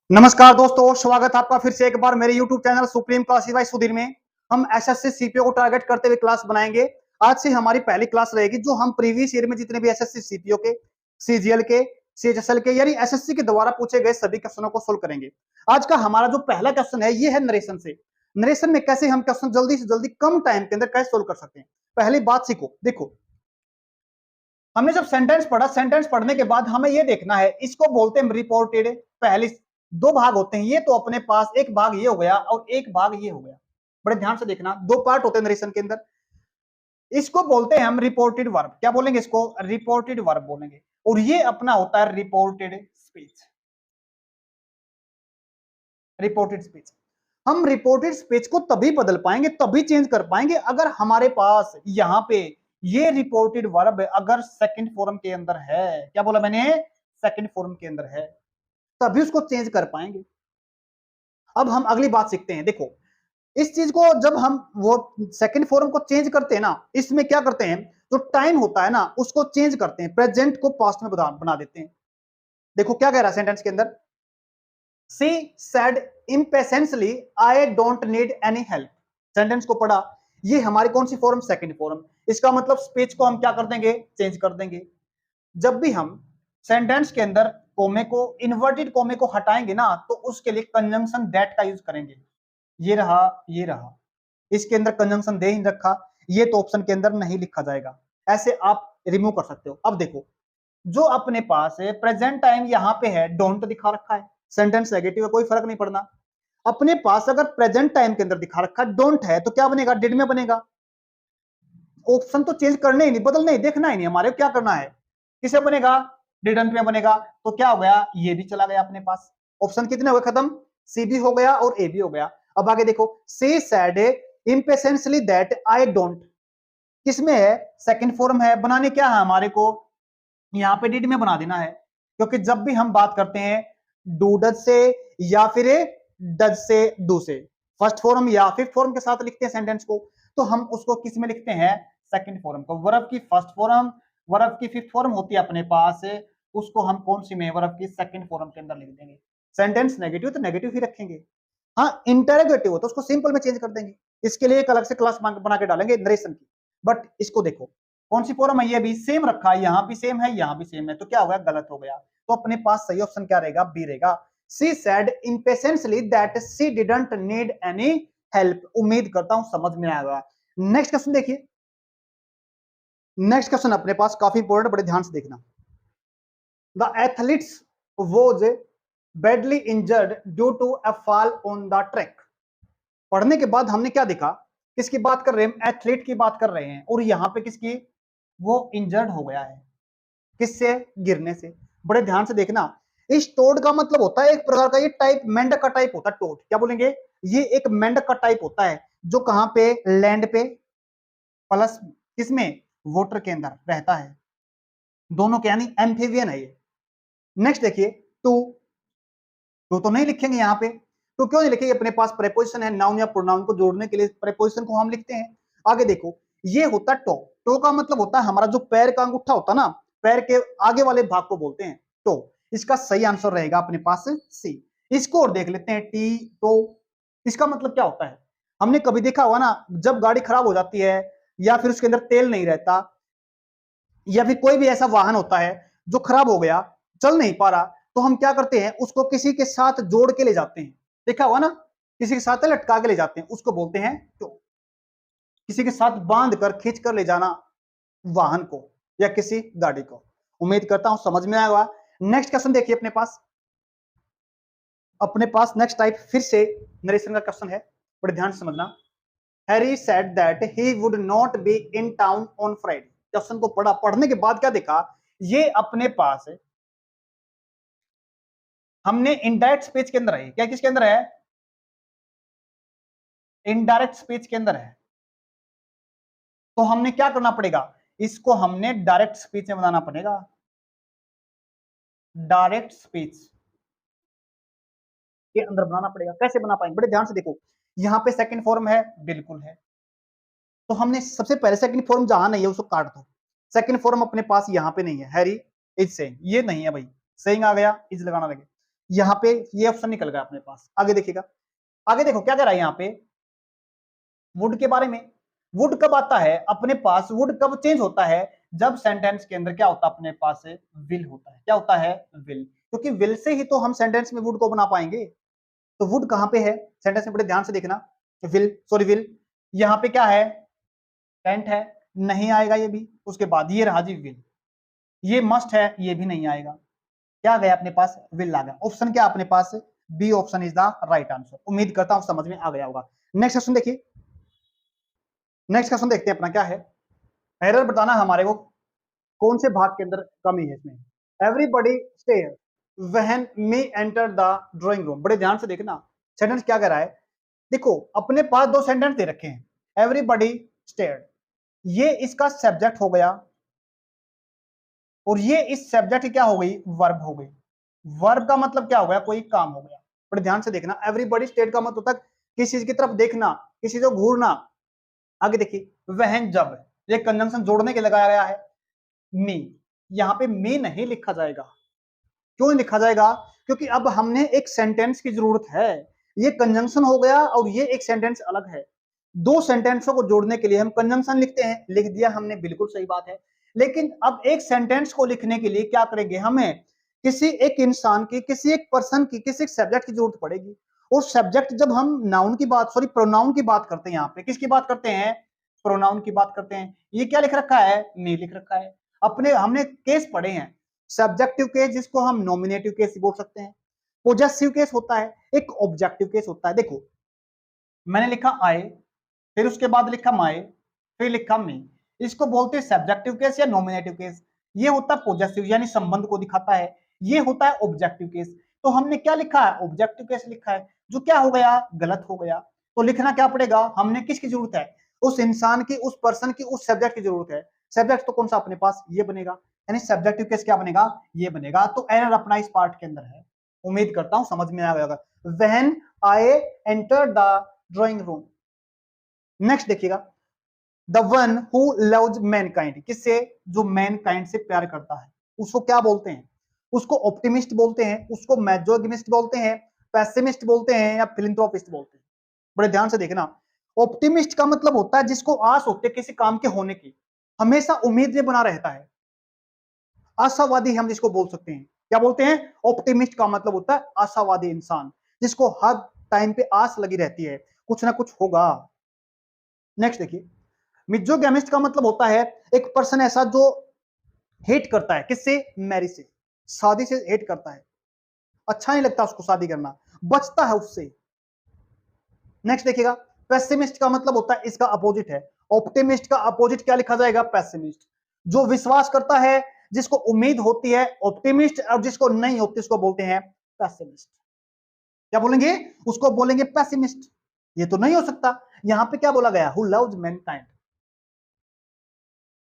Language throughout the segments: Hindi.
नमस्कार दोस्तों, स्वागत है आपका फिर से एक बार मेरे YouTube channel supreme classes bye Sudhir में। हम एसएससी सीपीओ को टारगेट करते हुए क्लास बनाएंगे। आज से हमारी पहली क्लास रहेगी जो हम प्रीवियस ईयर में जितने भी एसएससी सीपीओ के, सीजीएल के, सीएचएसएल के यानी एसएससी के द्वारा पूछे गए सभी क्वेश्चनों को सोल्व करेंगे। आज का हमारा जो पहला क्वेश्चन है ये है नरेशन से। नरेशन में कैसे हम क्वेश्चन जल्दी से जल्दी कम टाइम के अंदर कैसे सोल्व कर सकते हैं। पहली बात सीखो। देखो, हमने जब सेंटेंस पढ़ा, सेंटेंस पढ़ने के बाद हमें ये देखना है, इसको बोलते हैं रिपोर्टेड। पहले दो भाग होते हैं, ये तो अपने पास एक भाग ये हो गया और एक भाग ये हो गया। बड़े ध्यान से देखना, दो पार्ट होते हैं नरेशन के अंदर। इसको बोलते हैं हम रिपोर्टेड वर्ब। क्या बोलेंगे इसको? रिपोर्टेड वर्ब बोलेंगे। और ये अपना होता है रिपोर्टेड स्पीच। Reported speech. हम रिपोर्टेड स्पीच को तभी बदल पाएंगे, तभी चेंज कर पाएंगे अगर हमारे पास यहां पे ये रिपोर्टेड वर्ब अगर सेकंड फॉर्म के अंदर है। क्या बोला मैंने? सेकंड फॉर्म के अंदर है, तभी उसको चेंज कर पाएंगे। अब हम अगली बात सीखते हैं। देखो, इस चीज को जब हम वो सेकंड फॉर्म को चेंज करते हैं ना, इसमें क्या करते हैं, जो टाइम होता है ना उसको चेंज करते हैं, प्रेजेंट को पास्ट में बना देते हैं। देखो क्या कह रहा है सेंटेंस के अंदर, सी said impatiently I don't need any help. Sentence को पढ़ा, ये हमारी कौन सी फॉर्म? Second form. इसका मतलब स्पीच को हम क्या कर देंगे? चेंज कर देंगे। जब भी हम सेंटेंस के अंदर कोमे को, इन्वर्टेड कोमे को हटाएंगे ना, तो उसके लिए कंजंक्शन दैट का यूज करेंगे। ये रहा, ये रहा, इसके अंदर कंजंक्शन दे ही रखा, ये तो ऑप्शन के अंदर नहीं लिखा जाएगा। ऐसे आप रिमूव कर सकते हो। अब देखो, जो अपने पास है प्रेजेंट टाइम यहां पे है, डोंट दिखा रखा है, सेंटेंस नेगेटिव है, कोई फर्क नहीं पड़ना। अपने पास अगर प्रेजेंट टाइम के अंदर दिखा रखा डोंट है तो क्या बनेगा? डिड में बनेगा। ऑप्शन तो चेंज करने ही नहीं, बदलने ही, देखना ही नहीं हमारे क्या करना है। किसे बनेगा? डिडंट में बनेगा। तो क्या हो गया? ये भी चला गया अपने पास। ऑप्शन कितने हो गए खत्म? सी भी हो गया और ए भी हो गया। अब आगे देखो, सी सैड इम्पेशेंसली दैट आई डोंट, किसमें है? सेकंड फॉर्म है। बनाने क्या है हमारे को? यहाँ पे डिड में बना देना है, क्योंकि जब भी हम बात करते हैं डू डज से या फिर डज से, डू से फर्स्ट फॉर्म या फिफ्थ फॉर्म के साथ लिखते हैं सेंटेंस को, तो हम उसको किस में लिखते हैं? सेकंड फॉर्म को। वर्ब की फर्स्ट फॉर्म, वर्ब की फिफ्थ फॉर्म होती है अपने पास, उसको हम कौन सी में? वर्ब की सेकंड फॉर्म के अंदर लिख देंगे। सेंटेंस नेगेटिव तो नेगेटिव ही रखेंगे। हाँ, इंटरोगेटिव हो तो उसको सिंपल में चेंज कर देंगे। इसके लिए एक अलग से क्लास बना के डालेंगे नरेशन की। बट इसको देखो, कौन सी फॉर्म है? ये भी सेम रखा है, यहां भी सेम है, यहां भी सेम है, तो क्या हो गया? गलत हो गया। तो अपने पास सही ऑप्शन क्या रहेगा? बी रहेगा। She said impatiently that she didn't need any help. उम्मीद करता हूं समझ में आएगा। नेक्स्ट क्वेश्चन देखिए। नेक्स्ट क्वेश्चन अपने पास काफी इंपॉर्टेंट, बड़े ध्यान से देखना। The athletes was badly injured due to a fall on the track. पढ़ने के बाद हमने क्या देखा? किसकी बात कर रहे हैं? एथलीट की बात कर रहे हैं। और यहां पे किसकी? वो इंजर्ड हो गया है। किससे? गिरने से। बड़े ध्यान से देखना, इस टोड का मतलब होता है एक प्रकार का, ये टाइप मेंढक का टाइप होता है टोड। क्या बोलेंगे? ये एक मेंढक का टाइप होता है जो कहां पे? लैंड पे, प्लस किसमें? वाटर के अंदर रहता है। दोनों के यानी एम्फीबियन है ये। नेक्स्ट देखिए, टू। टू तो नहीं लिखेंगे यहाँ पे। तो क्यों नहीं लिखेंगे? अपने पास प्रेपोजिशन है, नाउन या प्रोनाउन को जोड़ने के लिए प्रेपोजिशन को हम लिखते हैं। आगे देखो, ये होता है टो। टो का मतलब होता है हमारा जो पैर का अंगूठा होता है ना, पैर के आगे वाले भाग को बोलते हैं टो। इसका सही आंसर रहेगा अपने पास सी। इसको और देख लेते हैं, टी टो। इसका मतलब क्या होता है? हमने कभी देखा होगा ना, जब गाड़ी खराब हो जाती है या फिर उसके अंदर तेल नहीं रहता, या फिर कोई भी ऐसा वाहन होता है जो खराब हो गया, चल नहीं पा रहा, तो हम क्या करते हैं? उसको किसी के साथ जोड़ के ले जाते हैं। देखा हुआ ना, किसी के साथ लटका के ले जाते हैं, उसको बोलते हैं टो। किसी के साथ बांध कर, खींच कर ले जाना वाहन को या किसी गाड़ी को। उम्मीद करता हूं समझ में आएगा। नेक्स्ट क्वेश्चन देखिए अपने पास नेक्स्ट टाइप फिर से नरेशन का क्वेश्चन है, बड़े ध्यान से समझना। Harry said that he would not be in town on Friday. Question को पढ़ने के बाद क्या देखा? ये अपने पास है, हमने इनडायरेक्ट स्पीच के अंदर है। क्या किसके अंदर है? इनडायरेक्ट स्पीच के अंदर है। तो हमने क्या करना पड़ेगा? इसको हमने डायरेक्ट स्पीच में बनाना पड़ेगा। डायरेक्ट स्पीच के अंदर बनाना पड़ेगा। कैसे बना पाएंगे? बड़े ध्यान से देखो, यहां पे सेकंड फॉर्म है, बिल्कुल है। तो हमने सबसे पहले सेकंड फॉर्म जहां नहीं है उसको काट दो। सेकंड फॉर्म अपने पास यहां पे नहीं है। हैरी इज सेइंग, ये नहीं है भाई। सेइंग आ गया, इज लगाना लगे। यहाँ पे ये ऑप्शन निकल गया अपने पास। आगे देखिएगा, आगे देखो क्या कह रहा है यहाँ पे वुड के बारे में। वुड कब आता है अपने पास, वुड कब चेंज होता है, जब सेंटेंस के अंदर क्या होता है अपने पास विल होता है। क्या होता है? विल। क्योंकि विल से ही तो हम सेंटेंस में वुड को बना पाएंगे। तो वुड कहां पे है सेंटेंस में, बड़े ध्यान से देखना। विल, सॉरी विल, यहाँ पे क्या है? कैंट है, नहीं आएगा ये भी। उसके बाद ये रहा जी विल, ये मस्ट है, ये भी नहीं आएगा। क्या गया अपने पास? विल आ गया। ऑप्शन क्या अपने पास? B option is the right answer. उम्मीद करता हूं समझ में आ गया होगा। नेक्स्ट क्वेश्चन देखिए, नेक्स्ट क्वेश्चन देखते हैं अपना क्या है। एरर बताना हमारे को कौन से भाग के अंदर कमी है इसमें। Everybody stare when me enter the drawing room. बड़े ध्यान से देखना सेंटेंस क्या कह रहा है। देखो अपने पास दो सेंटेंस दे रखे हैं, एवरीबडी स्टेयर्ड, ये इसका सब्जेक्ट हो गया और ये इस सब्जेक्ट की क्या हो गई? वर्ब हो गई। वर्ब का मतलब क्या हो गया? कोई काम हो गया। बड़े ध्यान से देखना, एवरीबडी स्टेयर्ड का मतलब होता है किसी चीज की तरफ देखना, किसी को घूरना। आगे देखिए, वहन, जब, ये कंजंक्शन जोड़ने के लगाया गया है। मी, यहाँ पे मी नहीं लिखा जाएगा। क्यों नहीं लिखा जाएगा? क्योंकि अब हमने एक सेंटेंस की जरूरत है। ये कंजंक्शन हो गया और ये एक सेंटेंस अलग है। दो सेंटेंसों को जोड़ने के लिए हम कंजंक्शन लिखते हैं, लिख दिया हमने, बिल्कुल सही बात है। लेकिन अब एक सेंटेंस को लिखने के लिए क्या करेंगे? हमें किसी एक इंसान की, किसी एक पर्सन की, किसी एक सब्जेक्ट की जरूरत पड़ेगी। और सब्जेक्ट जब हम नाउन की बात, सॉरी प्रोनाउन की बात करते हैं, यहाँ पे किसकी बात करते हैं? प्रोनाउन की बात करते हैं। ये क्या लिख रखा है? मी लिख रखा है। अपने हमने केस पढ़े हैं, सब्जेक्टिव केस जिसको हम नॉमिनेटिव केस बोल सकते हैं, पोजेसिव केस होता है, एक ऑब्जेक्टिव केस होता है। देखो मैंने लिखा आए, फिर उसके बाद लिखा माए, फिर लिखा मी, इसको बोलते हैं सब्जेक्टिव केस या नॉमिनेटिव केस। ये होता है पॉजेसिव यानी संबंध को दिखाता है, ये होता है ऑब्जेक्टिव केस। तो हमने क्या लिखा है? ऑब्जेक्टिव केस लिखा है, जो क्या हो गया? गलत हो गया। तो लिखना क्या पड़ेगा? हमने किसकी जरूरत है? उस इंसान की, उस पर्सन की, उस सब्जेक्ट की जरूरत है। सब्जेक्ट तो कौन सा अपने पास? ये बनेगा, यानी सब्जेक्टिव केस क्या बनेगा? ये बनेगा। तो एरर अपना इस पार्ट के अंदर है। उम्मीद करता हूं समझ में आ गया होगा। When I enter the drawing room. Next देखिएगा, the one who loves mankind, किससे? जो मैनकाइंड से प्यार करता है उसको क्या बोलते हैं? उसको ऑप्टिमिस्ट बोलते हैं, उसको मैजोगिमिस्ट बोलते हैं, पेसिमिस्ट बोलते हैं, या फिलैंथ्रोपिस्ट बोलते हैं। बड़े ध्यान से देखना, ऑप्टिमिस्ट का मतलब होता है जिसको आस होती है किसी काम के होने की, हमेशा उम्मीद में बना रहता है। आशावादी हम जिसको बोल सकते हैं, क्या बोलते हैं? ऑप्टिमिस्ट का मतलब होता है आशावादी इंसान, जिसको हर टाइम पे आस लगी रहती है कुछ ना कुछ होगा। नेक्स्ट देखिए, मिजोगेमिस्ट का मतलब होता है एक पर्सन ऐसा जो हेट करता है, किससे? मैरिज से, शादी से हेट करता है, अच्छा नहीं लगता उसको शादी करना, बचता है उससे। नेक्स्ट देखिएगा, पेसिमिस्ट का मतलब होता है इसका अपोजिट है। ऑप्टिमिस्ट का अपोजिट क्या लिखा जाएगा? पेसिमिस्ट। जो विश्वास करता है, जिसको उम्मीद होती है, ऑप्टिमिस्ट, और जिसको नहीं होती उसको बोलते हैं पेसिमिस्ट। क्या बोलेंगे? उसको बोलेंगे पेसिमिस्ट। ये तो नहीं हो सकता। यहां पे क्या बोला गया? Who loves Mankind.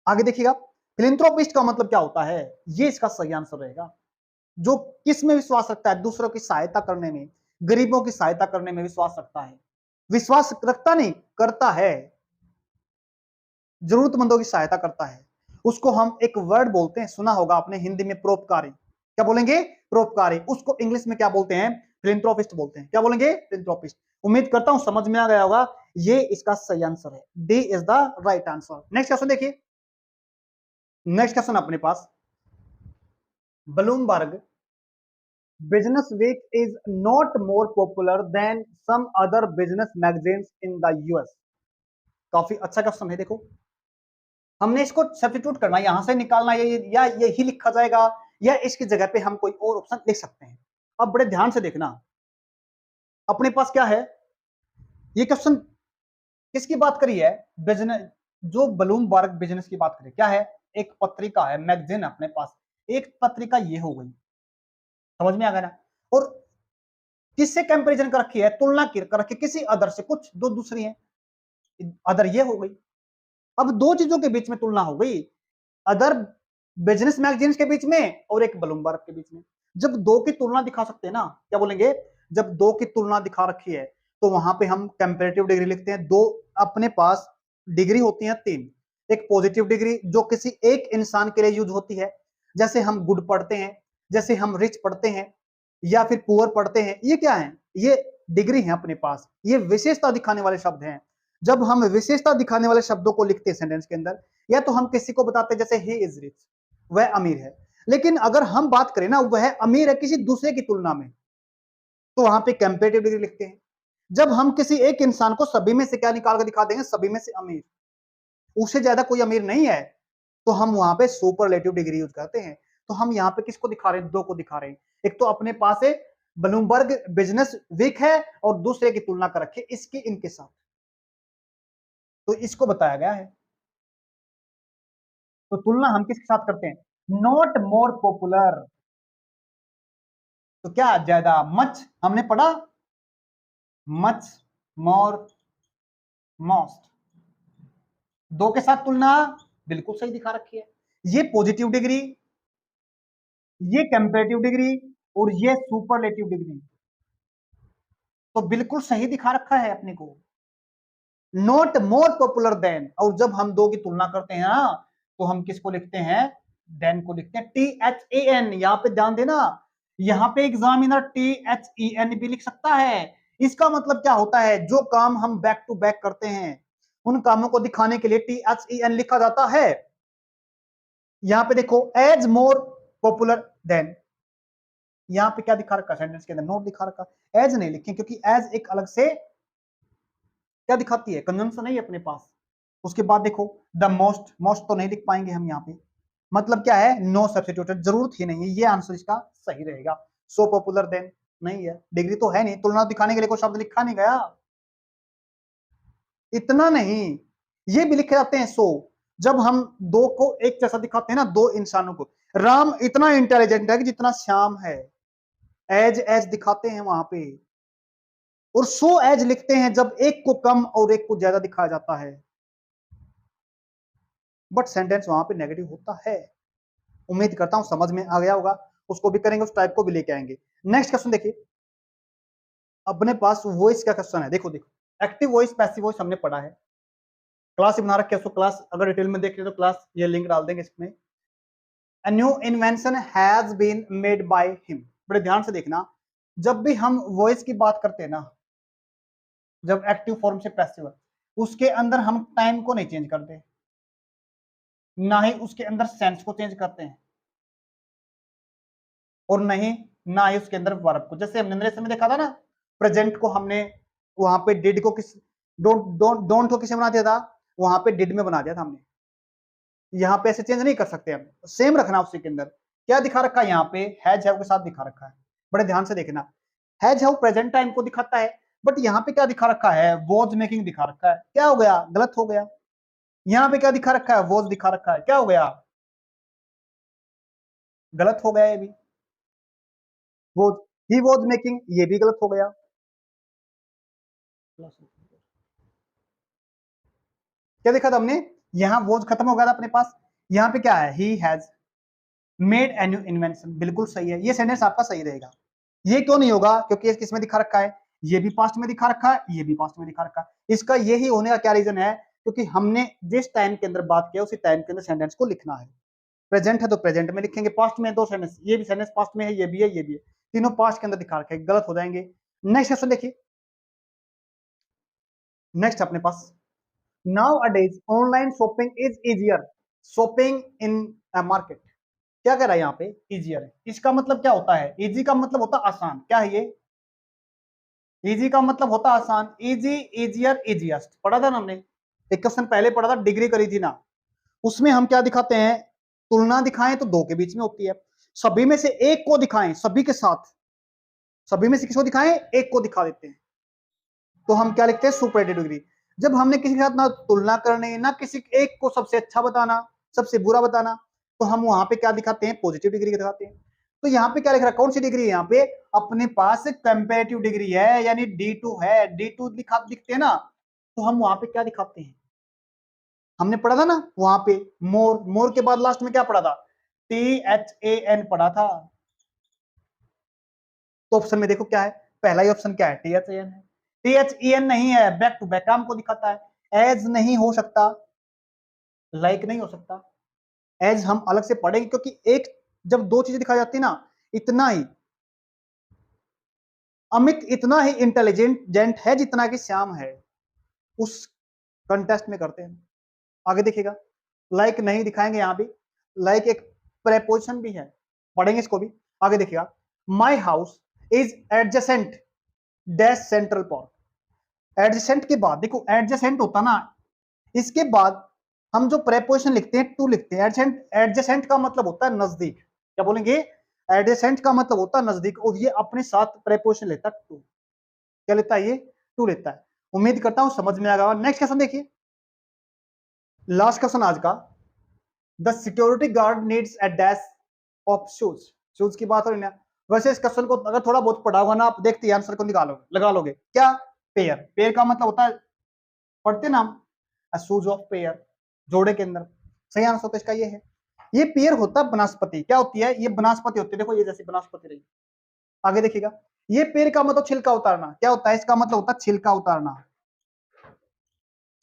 आगे देखिएगा, फिलैंथ्रोपिस्ट का मतलब क्या होता है? ये इसका सही आंसर रहेगा। जो किस में विश्वास रखता है? दूसरों की सहायता करने में, गरीबों की सहायता करने में विश्वास रखता है। विश्वास रखता नहीं, करता है, जरूरतमंदों की सहायता करता है। उसको हम एक वर्ड बोलते हैं, सुना होगा आपने हिंदी में, परोपकारी। क्या बोलेंगे? परोपकारी। उसको इंग्लिश में क्या बोलते हैं? फिलैंथ्रोपिस्ट बोलते हैं। क्या बोलेंगे? फिलैंथ्रोपिस्ट। उम्मीद करता हूं समझ में आ गया होगा। ये इसका सही आंसर है, D is the right answer. Next question देखिए, नेक्स्ट क्वेश्चन अपने पास, Bloomberg business week is not more popular than some other business magazines in the US. काफी अच्छा क्वेश्चन है। देखो हमने इसको सब्स्टिट्यूट करना, यहां से निकालना, ये या यही लिखा जाएगा, या इसकी जगह पे हम कोई और ऑप्शन लिख सकते हैं। अब बड़े ध्यान से देखना, अपने पास क्या है? ये क्वेश्चन किसकी बात करी है? बिजनेस, जो ब्लूमबर्ग बिजनेस की बात करी, क्या है? एक पत्रिका है, मैगजीन अपने पास, एक पत्रिका ये हो गई। समझ में आ गया ना? और किससे कंपैरिजन कर रखी है? तुलना कर रखी किसी अदर से, कुछ दो दूसरी है, अदर ये हो गई। अब दो चीजों के बीच में तुलना हो गई, अदर बिजनेस मैगजीन्स के बीच में और एक ब्लूमबर्ग के बीच में। जब दो की तुलना दिखा सकते हैं ना, क्या बोलेंगे? जब दो की तुलना दिखा रखी है तो वहां पे हम कंपैरेटिव डिग्री लिखते हैं। दो अपने पास डिग्री होती है तीन। एक पॉजिटिव डिग्री जो किसी एक इंसान के लिए यूज होती है, जैसे हम गुड पढ़ते हैं, जैसे हम रिच पढ़ते हैं, या फिर पुअर पढ़ते हैं, ये क्या है? ये डिग्री है अपने पास, ये विशेषता दिखाने वाले शब्द हैं। जब हम विशेषता दिखाने वाले शब्दों को लिखते हैं सेंटेंस के अंदर, या तो हम किसी को बताते हैं जैसे ही इज रिच, वह अमीर है, लेकिन अगर हम बात करें ना वह अमीर है किसी दूसरे की तुलना में, तो वहां पे कंपैरेटिव डिग्री लिखते हैं। जब हम किसी एक इंसान को सभी में से क्या निकाल कर दिखा देंगे, सभी में से अमीर, उससे ज्यादा कोई अमीर नहीं है, तो हम वहां पे सुपरलेटिव डिग्री यूज करते हैं। तो हम यहाँ पे किसको दिखा रहे हैं? दो को दिखा रहे हैं। एक तो अपने पास है ब्लूमबर्ग बिजनेस वीक है, और दूसरे की तुलना कर रखे इसकी इनके साथ, तो इसको बताया गया है। तो तुलना हम किसके साथ करते हैं? नॉट मोर पॉपुलर, तो क्या ज्यादा, मच हमने पढ़ा, मच, मोर, मोस्ट, दो के साथ तुलना बिल्कुल सही दिखा रखी है। ये पॉजिटिव डिग्री, ये कंपैरेटिव डिग्री, और ये सुपरलेटिव डिग्री, तो बिल्कुल सही दिखा रखा है अपने को। नॉट मोर पॉपुलर देन, और जब हम दो की तुलना करते हैं ना, तो हम किसको लिखते हैं? देन को लिखते हैं, THAN। यहां पे ध्यान देना, यहां पे एग्जामिनर THEN भी लिख सकता है। इसका मतलब क्या होता है? जो काम हम बैक टू बैक करते हैं, उन कामों को दिखाने के लिए THEN लिखा जाता है। यहां पे देखो, एज मोर पॉपुलर देन, यहां पे क्या दिखा रखा है सेंटेंस के अंदर? नोट दिखा रखा, एज नहीं लिखे, क्योंकि एज एक अलग से क्या दिखाती है? कंजंक्शन नहीं है अपने पास। उसके बाद देखो, द मोस्ट, मोस्ट तो नहीं लिख पाएंगे हम यहाँ पे, मतलब क्या है? नो सब्स्टिट्यूटेड, जरूरत ही नहीं है, ये आंसर इसका सही रहेगा। सो पॉपुलर देन नहीं है, डिग्री तो है नहीं, तुलना दिखाने के लिए कोई शब्द लिखा नहीं गया। इतना नहीं, ये भी लिखे जाते हैं सो, जब हम दो को एक जैसा दिखाते हैं ना, दो इंसानों को, राम इतना इंटेलिजेंट है कि जितना श्याम है, एज एज दिखाते हैं वहां पे, और सो एज लिखते हैं जब एक को कम और एक को ज्यादा दिखाया जाता है, बट सेंटेंस वहां पे नेगेटिव होता है। उम्मीद करता हूं समझ में आ गया होगा, उसको भी करेंगे, उस टाइप को भी लेके आएंगे। नेक्स्ट क्वेश्चन देखिए, अपने पास वॉइस का क्वेश्चन है, देखो देखो, एक्टिव वॉइस पैसिव वॉइस हमने पढ़ा है, क्लास बना रखी है, उसको क्लास अगर डिटेल में देख रहे तो क्लास ये लिंक डाल देंगे इसमें। A new invention has been made by him, बड़े ध्यान से देखना, जब भी हम वॉइस की बात करते हैं ना, जब एक्टिव फॉर्म से पैसिव, उसके अंदर हम टाइम को नहीं चेंज करते, ना ही उसके अंदर सेंस को चेंज करते हैं, और नहीं ना ही उसके अंदर वर्ब को। जैसे हमने नरेशन में देखा था ना, प्रेजेंट को हमने वहां पे डिड को किस, डोंट को किसे बना दिया था? वहां पे डिड में बना दिया था हमने। यहाँ पे ऐसे चेंज नहीं कर सकते हम, सेम रखना उसी के अंदर। क्या दिखा रखा है यहाँ पे? हैज हैव के साथ दिखा रखा है, बड़े ध्यान से देखना। हैज हैव प्रेजेंट टाइम को दिखाता है, बट यहाँ पे क्या दिखा रखा है? वॉज मेकिंग दिखा रखा है। क्या हो गया? गलत हो गया। यहाँ पे क्या दिखा रखा है? वॉज दिखा रखा है, क्या हो गया? गलत हो गया ये भी। वॉज, ही वॉज मेकिंग, ये भी गलत हो गया। क्या देखा था हमने? यहाँ वॉज खत्म हो गया था अपने पास, यहाँ पे क्या है? He has made a new invention, बिल्कुल सही है, ये सेंटेंस आपका सही रहेगा। ये क्यों नहीं होगा? क्योंकि किस में दिखा रखा है? ये भी पास्ट में दिखा रखा है, ये भी पास्ट में दिखा रखा है। इसका यही होने का क्या रीजन है? क्योंकि हमने जिस टाइम के अंदर बात किया उसी टाइम के अंदर सेंटेंस को लिखना है। प्रेजेंट है तो प्रेजेंट में लिखेंगे, पास्ट में दो सेंटेंस, ये भी सेंटेंस पास्ट में है, ये भी है, ये भी है, तीनों पास्ट के अंदर दिखा रखे, गलत हो जाएंगे। नेक्स्ट क्वेश्चन देखिए, नेक्स्ट अपने पास, नाउ अडेज online shopping is easier shopping in market. क्या कह रहा है यहाँ पे? इजियर है, इसका मतलब क्या होता है? इजी का मतलब होता है आसान, क्या है ये? इजी का मतलब होता है आसान, इजी, इजियर, इजिएस्ट, पढ़ा था ना हमने, एक क्वेश्चन पहले पढ़ा था, डिग्री करी थी ना, उसमें हम क्या दिखाते हैं? तुलना दिखाएं तो दो के बीच में होती है, सभी में से एक को दिखाएं, सभी के साथ, सभी में से किसको दिखाएं? एक को दिखा देते हैं, तो हम क्या लिखते हैं? Superlative degree. जब हमने किसी के साथ ना तुलना करनी, ना किसी एक को सबसे अच्छा बताना, सबसे बुरा बताना, तो हम वहां पे क्या दिखाते हैं? पॉजिटिव डिग्री दिखाते हैं। तो यहाँ पे क्या लिख रहा है? कौन सी डिग्री है यहाँ पे? अपने पास कंपैरेटिव डिग्री है, यानी D2 है, D2 दिखते हैं ना, तो हम वहां पे क्या दिखाते हैं? हमने पढ़ा था ना वहां पे, मोर, मोर के बाद लास्ट में क्या पढ़ा था? THAN पढ़ा था। तो ऑप्शन में देखो क्या है, पहला ही ऑप्शन क्या है? THAN है। THEN नहीं है, बैक टू बैक काम को दिखाता है। एज नहीं हो सकता, लाइक नहीं हो सकता, एज हम अलग से पढ़ेंगे, क्योंकि एक जब दो चीजें दिखाई जाती है ना, इतना ही, अमित इतना ही इंटेलिजेंट है जितना कि श्याम है। उस कंटेस्ट में करते हैं। आगे देखिएगा, लाइक नहीं दिखाएंगे यहां भी, लाइक एक प्रेपोजिशन भी है, पढ़ेंगे इसको भी। आगे देखिएगा, my house is adjacent dash central park. Adjacent के बाद देखो, एडजेसेंट होता ना, इसके बाद हम जो प्रेपोजिशन लिखते हैं टू लिखते हैं। एडजेसेंट, एडजेसेंट का मतलब होता है नजदीक। क्या बोलेंगे? एडजेसेंट का मतलब होता है नजदीक, और ये अपने साथ प्रेपोजिशन लेता है टू। क्या लेता है? ये टू लेता है। उम्मीद करता हूं समझ में आ गया। नेक्स्ट क्वेश्चन देखिए, लास्ट क्वेश्चन आज का। The security guard needs a dash of shoes. Shoes की बात हो रही ना। वैसे इस क्वेश्चन को अगर थोड़ा बहुत पढ़ा होगा ना, आप देखते आंसर को निकालोगे, लगा लोगे। क्या? पेयर। पेयर का मतलब होता है, पढ़ते ना हम, शूज ऑफ पेयर, जोड़े के अंदर। सही आंसर तो इसका ये है। ये पेयर होता है वनस्पति। क्या होती है? ये वनस्पति होती है। देखो ये जैसी वनस्पति रही। आगे देखिएगा, ये पेड़ का मतलब छिलका उतारना। क्या होता है? इसका मतलब होता है छिलका उतारना।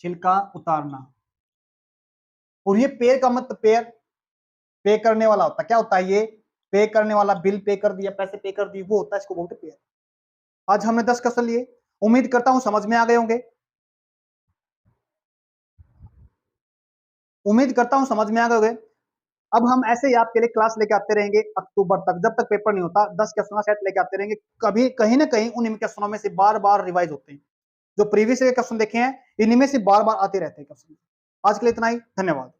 छिलका उतारना। और ये पेड़ का मतलब पेड़ पे करने वाला होता है। क्या होता है? ये पे करने वाला, बिल पे कर दिया, पैसे पे कर दिए, वो होता है, इसको बोलते पेयर। आज हमने 10 क्वेश्चन लिए, उम्मीद करता हूं समझ में आ गए होंगे। उम्मीद करता हूं समझ में आ गए होंगे। अब हम ऐसे ही आपके लिए क्लास लेके आते रहेंगे अक्टूबर तक, जब तक पेपर नहीं होता। 10 क्वेश्चन का सेट लेके आते रहेंगे। कभी कहीं ना कहीं उन क्वेश्चनों में से बार बार रिवाइज होते हैं। जो प्रीवियस क्वेश्चन देखे हैं, इनमें से बार बार आते रहते हैं क्वेश्चन। आज के लिए इतना ही, धन्यवाद।